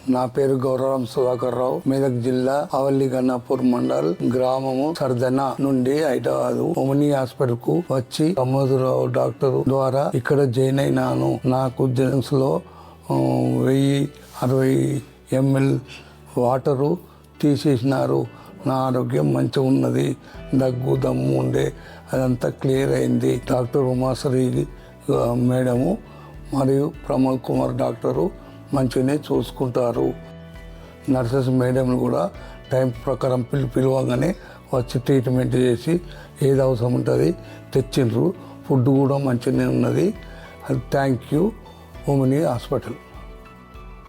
నా పేరు గౌరవం సుధాకర్ రావు. మెదక్ జిల్లా అవల్లి గన్నాపూర్ మండల్ గ్రామము సర్దన నుండి హైదరాబాద్ ఓమిని హాస్పిటల్ కు వచ్చి ప్రమోదరావు డాక్టర్ ద్వారా ఇక్కడ జాయిన్ అయినాను. నాకు జెమ్స్ లో 1060 ml వాటరు తీసేసినారు. నా ఆరోగ్యం మంచిగా ఉన్నది. దగ్గు దమ్ము ఉండే అదంతా క్లియర్ అయింది. డాక్టర్ ఉమాశ్రీ మేడము మరియు ప్రమోద్ కుమార్ డాక్టరు మంచిగానే చూసుకుంటారు. నర్సెస్ మేడంలు కూడా టైం ప్రకారం పిలవగానే వచ్చి ట్రీట్మెంట్ చేసి ఏది అవసరం ఉంటుంది తెచ్చిండ్రు. ఫుడ్ కూడా మంచిగానే ఉన్నది. Thank you omni hospital.